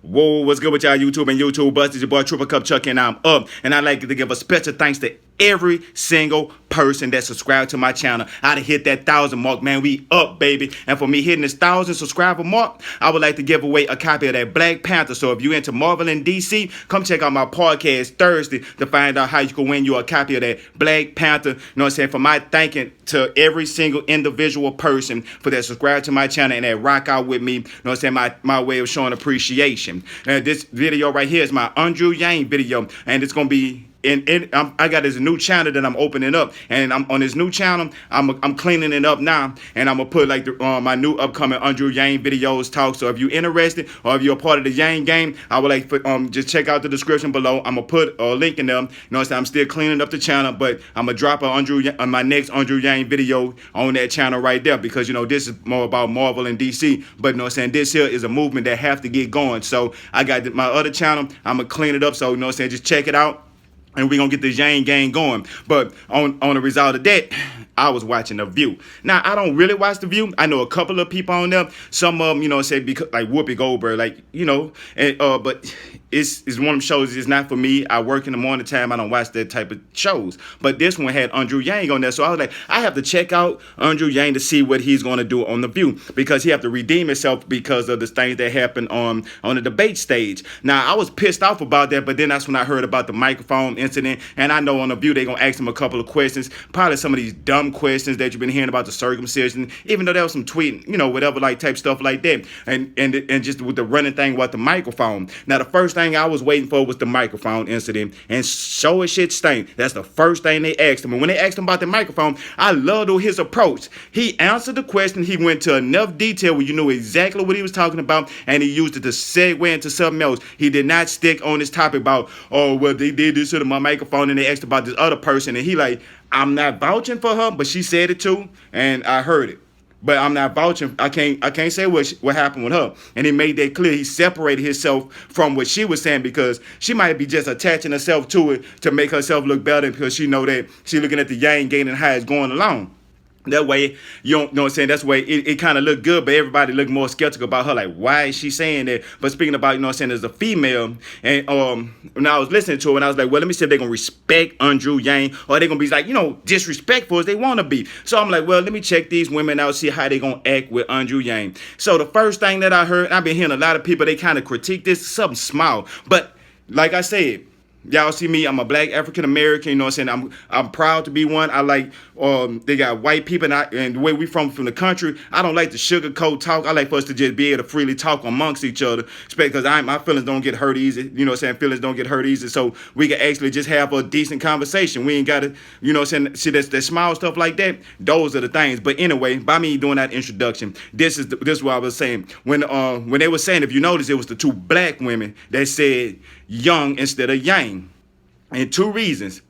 Whoa, what's good with y'all YouTube and YouTube bust? It's your boy Triple Cup Chuck and I'm up. And I'd like to give a special thanks to every single person that subscribed to my channel. I done hit that 1,000 mark, man. We up, baby. And for me hitting this 1,000 subscriber mark, I would like to give away a copy of that Black Panther. So if you into Marvel and DC, come check out my podcast Thursday to find out how you can win you a copy of that Black Panther. You know what I'm saying? For my thanking to every single individual person for that subscribe to my channel and that rock out with me. You know what I'm saying? My way of showing appreciation. This video right here is my Andrew Yang video, and it's gonna be I got this new channel that I'm opening up, and I'm on this new channel. I'm cleaning it up now, and I'm gonna put like my new upcoming Andrew Yang videos talk. So if you're interested or if you're a part of the Yang game, I would like for, just check out the description below. I'm gonna put a link in there. You know what I'm saying? I'm still cleaning up the channel, but I'm gonna drop my next Andrew Yang video on that channel right there, because you know this is more about Marvel and DC. But you know what I'm saying, this here is a movement that have to get going. So I got my other channel. I'm gonna clean it up. So you know what I'm saying, just check it out. And we're going to get this Yang gang going. But on the result of that, I was watching The View. Now, I don't really watch The View. I know a couple of people on there. Some of them, you know, say because like Whoopi Goldberg, like, you know. And but it's one of them shows. It's not for me. I work in the morning time. I don't watch that type of shows. But this one had Andrew Yang on there. So I was like, I have to check out Andrew Yang to see what he's going to do on The View. Because he have to redeem himself because of the things that happened on the debate stage. Now, I was pissed off about that. But then that's when I heard about the microphone incident, and I know on The View they're gonna ask him a couple of questions, probably some of these dumb questions that you've been hearing about the circumcision, even though there was some tweeting, you know, whatever, like type stuff like that, and just with the running thing with the microphone. Now the first thing I was waiting for was the microphone incident, and show as shit stank, that's the first thing they asked him. And when they asked him about the microphone, I loved his approach. He answered the question, he went to enough detail where you knew exactly what he was talking about, and he used it to segue into something else. He did not stick on this topic about, oh well, they did this to my microphone, and they asked about this other person, and he like, I'm not vouching for her, but she said it too, and I heard it, but I'm not vouching. I can't say what happened with her. And he made that clear. He separated himself from what she was saying, because she might be just attaching herself to it to make herself look better, because she know that she looking at the Yang gang and how it's going along. That way, you don't know what I'm saying, that's the way it kind of looked good, but everybody looked more skeptical about her, like, why is she saying that? But speaking about, you know what I'm saying, as a female, and when I was listening to it, and I was like, well, let me see if they're going to respect Andrew Yang, or they're going to be like, you know, disrespectful as they want to be. So I'm like, well, let me check these women out, see how they going to act with Andrew Yang. So the first thing that I heard, I've been hearing a lot of people, they kind of critique this, something small, but like I said, y'all see me, I'm a black African American, you know what I'm saying? I'm proud to be one. I like they got white people, and the way we from the country, I don't like to sugarcoat talk. I like for us to just be able to freely talk amongst each other, because my feelings don't get hurt easy. You know what I'm saying? Feelings don't get hurt easy. So we can actually just have a decent conversation. We ain't got to, you know what I'm saying? See, that small stuff like that, those are the things. But anyway, by me doing that introduction, this is what I was saying. When they were saying, if you notice, it was the two black women that said Young instead of Yang. And two reasons.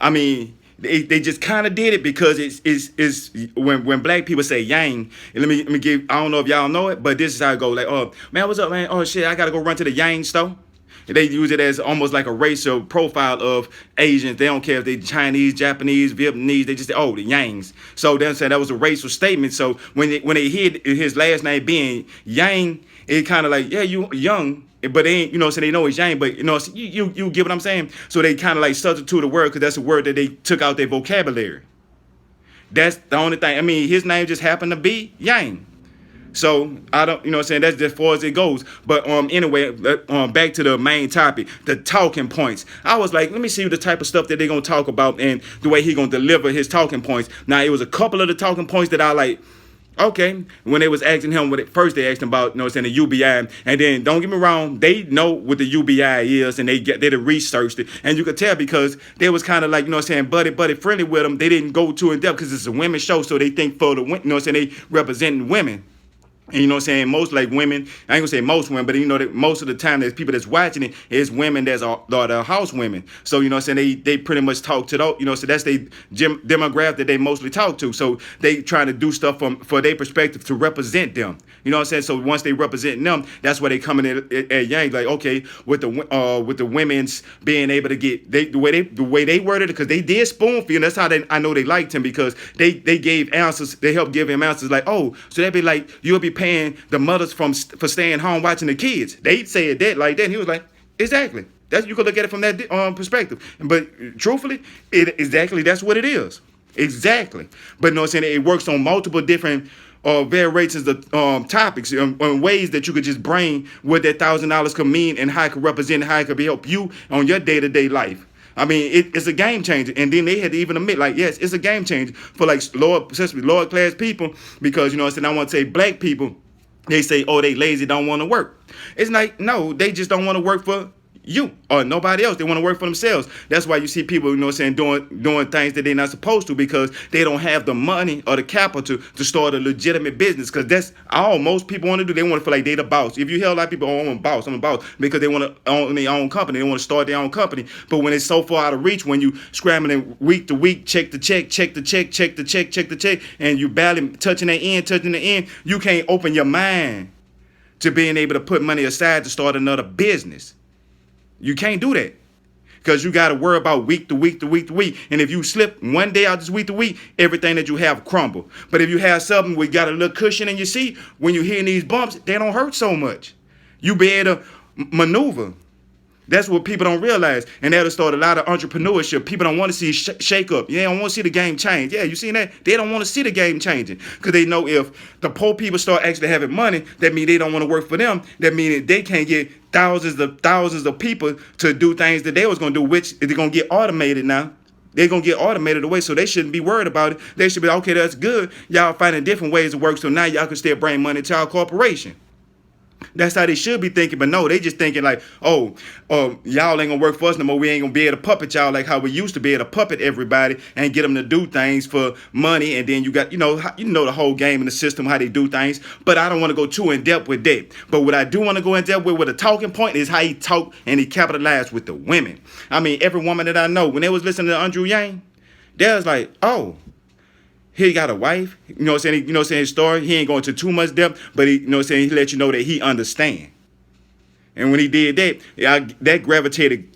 I mean, they just kind of did it because it's when black people say Yang, and let me give, I don't know if y'all know it, but this is how it go. Like, oh man, what's up, man? Oh shit, I gotta go run to the Yang store. And they use it as almost like a racial profile of Asians. They don't care if they Chinese, Japanese, Vietnamese. They just say, oh, the Yangs. So they're saying that was a racial statement. So when they hear his last name being Yang, it kind of like, yeah, you Young. But they ain't, you know, so they know it's Yang, but you know, you get what I'm saying? So they kind of like substitute the word, because that's a word that they took out their vocabulary. That's the only thing. I mean, his name just happened to be Yang. So I don't, you know what I'm saying, that's as far as it goes. But anyway, back to the main topic, the talking points. I was like, let me see the type of stuff that they're gonna talk about and the way he gonna deliver his talking points. Now, it was a couple of the talking points that I like. Okay, when they was asking him, first they asked him about, you know, saying the UBI, and then don't get me wrong, they know what the UBI is, and they researched it, and you could tell because they was kind of like, you know, saying buddy friendly with them. They didn't go too in depth because it's a women's show, so they think for the, you know, saying they representing women. And you know what I'm saying, most like women, I ain't gonna say most women, but you know that most of the time there's people that's watching it is women that's are the house women. So you know what I'm saying, they pretty much talk to those, you know, so that's the demographic that they mostly talk to. So they trying to do stuff for their perspective to represent them. You know what I'm saying? So once they represent them, that's where they come in at Yang, like, okay, with the women's being able to get the way they worded it, because they did spoon feed, and that's how I know they liked him, because they gave answers, they helped give him answers like, oh, so they'd be like, you'll be paying the mothers for staying home watching the kids. They said that like that. And he was like, exactly. That's, you could look at it from that perspective. But truthfully, that's what it is. Exactly. But you know what I'm saying? It works on multiple different variations of topics and ways that you could just bring what that $1,000 could mean and how it could represent, how it could help you on your day-to-day life. I mean, it's a game changer. And then they had to even admit, like, yes, it's a game changer for like especially lower class people, because, you know what I'm saying, I want to say black people, they say, oh, they lazy, don't want to work. It's like, no, they just don't want to work for you or nobody else. They want to work for themselves. That's why you see people, you know what I'm saying, doing things that they're not supposed to, because they don't have the money or the capital to start a legitimate business. Because that's all most people want to do. They want to feel like they're the boss. If you hear a lot of people, oh, I'm a boss, because they want to own their own company. They want to start their own company. But when it's so far out of reach, when you scrambling week to week, check the check, and you barely touching the end, you can't open your mind to being able to put money aside to start another business. You can't do that, because you got to worry about week to week. And if you slip one day out this week to week, everything that you have crumble. But if you have something where you got a little cushion in your seat, when you're hitting these bumps, they don't hurt so much. You be able to maneuver. That's what people don't realize. And that'll start a lot of entrepreneurship. People don't want to see shake up. Yeah, they don't want to see the game change. Yeah, you seen that? They don't want to see the game changing, because they know if the poor people start actually having money, that means they don't want to work for them. That means they can't get thousands of people to do things that they was going to do, which they're going to get automated now. They're going to get automated away, so they shouldn't be worried about it. They should be, okay, that's good. Y'all finding different ways to work, so now y'all can still bring money to our corporation. That's how they should be thinking, but no, they just thinking like, oh, y'all ain't gonna work for us no more. We ain't gonna be able to puppet y'all like how we used to be able to puppet everybody and get them to do things for money. And then you got, you know the whole game and the system, how they do things. But I don't want to go too in depth with that. But what I do want to go in depth with a talking point is how he talked and he capitalized with the women. I mean, every woman that I know, when they was listening to Andrew Yang, they was like, oh, he got a wife, you know what I'm saying? You know what I'm saying? His story, he ain't going into too much depth, but he, you know what I'm saying? He let you know that he understand. And when he did that, that gravitated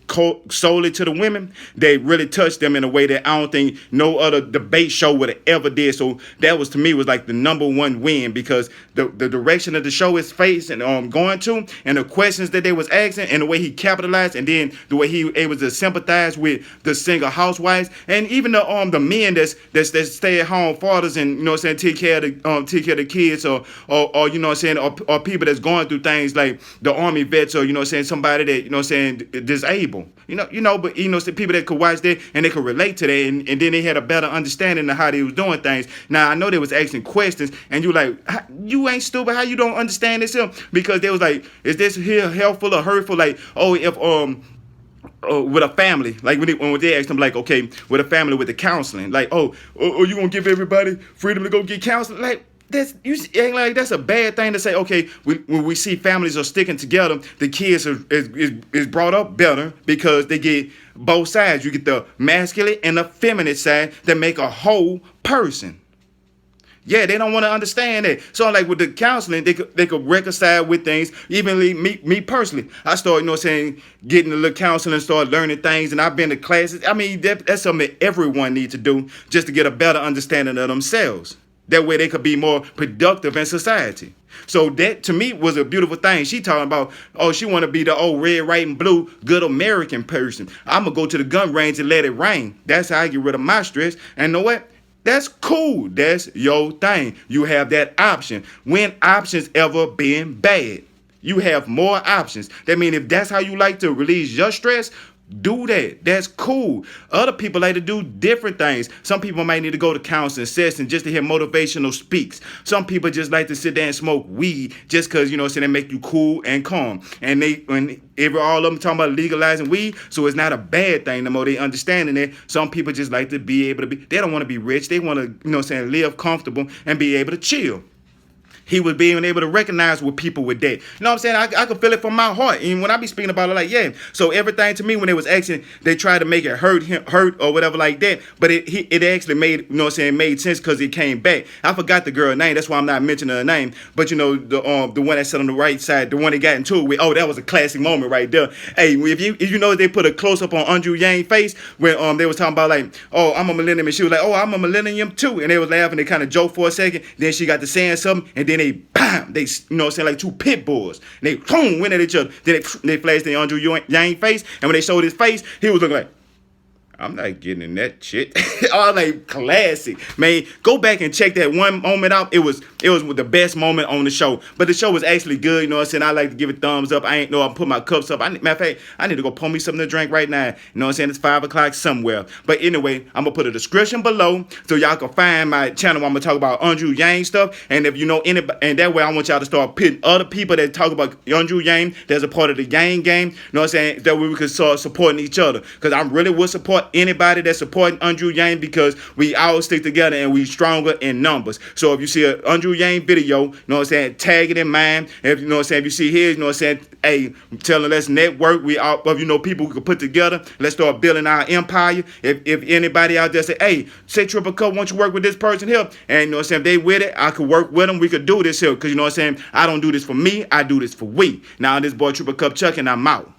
solely to the women. They really touched them in a way that I don't think no other debate show would have ever did. So that was, to me, was like the number one win, because the direction of the show is facing going to, and the questions that they was asking, and the way he capitalized, and then the way he able to sympathize with the single housewives, and even the men that stay at home fathers, and you know what I'm saying, take care of the kids, or you know what I'm saying, or people that's going through things like the army vets, or you know what I'm saying, somebody that, you know what I'm saying, disabled. But you know, some people that could watch that and they could relate to that, and then they had a better understanding of how they was doing things. Now I know they was asking questions, and you like, you ain't stupid. How you don't understand this? Because they was like, is this here helpful or hurtful? Like, oh, if with a family, like when they asked them, like, okay, with a family with the counseling, like, oh, you gonna give everybody freedom to go get counseling? Like, that's a bad thing to say. Okay, when we see families are sticking together, the kids is brought up better because they get both sides. You get the masculine and the feminine side that make a whole person. Yeah, they don't want to understand that. So like with the counseling, they could reconcile with things. Even me personally, I started, you know what I'm saying, getting a little counseling, start learning things, and I've been to classes. I mean, that's something that everyone needs to do just to get a better understanding of themselves. That way they could be more productive in society. So that, to me, was a beautiful thing. She talking about, oh, she want to be the old red, white, and blue good American person. I'm going to go to the gun range and let it rain. That's how I get rid of my stress. And you know what? That's cool. That's your thing. You have that option. When options ever been bad? You have more options. That means if that's how you like to release your stress, do that. That's cool. Other people like to do different things. Some people might need to go to counseling sessions just to hear motivational speaks. Some people just like to sit there and smoke weed just because, you know, so they make you cool and calm. And all of them talking about legalizing weed, so it's not a bad thing no more. They understanding it. Some people just like to be able to be, they don't want to be rich. They want to, you know what I'm saying, live comfortable and be able to chill. He was being able to recognize with people with that. You know what I'm saying? I could feel it from my heart. And when I be speaking about it, like, yeah. So everything to me, when they was asking, they tried to make it hurt or whatever like that. But it actually made, you know what I'm saying, made sense because it came back. I forgot the girl's name. That's why I'm not mentioning her name. But, you know, the one that sat on the right side, the one that got into it with, oh, that was a classic moment right there. Hey, if you know, they put a close-up on Andrew Yang's face when they was talking about, like, oh, I'm a millennium. And she was like, oh, I'm a millennium too. And they was laughing. They kind of joked for a second. Then she got to saying something. And then they bam, they, you know what I'm saying, like two pit bulls. And they boom, went at each other. Then they flashed in Andrew Yang face, and when they showed his face, he was looking like, I'm not getting in that shit. All like classic, man. Go back and check that one moment out. It was the best moment on the show. But the show was actually good. You know what I'm saying? I like to give it thumbs up. I ain't know I put my cups up. Matter of fact, I need to go pour me something to drink right now. You know what I'm saying? It's 5 o'clock somewhere. But anyway, I'm gonna put a description below so y'all can find my channel where I'm gonna talk about Andrew Yang stuff. And if you know anybody, and that way I want y'all to start pitting other people that talk about Andrew Yang that's a part of the Yang game. You know what I'm saying? That way we can start supporting each other. Because I really would support anybody that's supporting Andrew Yang, because we all stick together and we stronger in numbers. So if you see an Andrew Yang video, you know what I'm saying, tag it in mine. If you know what I'm saying, if you see his, you know what I'm saying, hey, telling let's network. We all, you know, people we can put together. Let's start building our empire. If anybody out there say, hey, say Triple Cup, won't you work with this person here? And you know what I'm saying, if they with it, I could work with them. We could do this here. Because you know what I'm saying, I don't do this for me. I do this for we. Now this boy Triple Cup Chuck, and I'm out.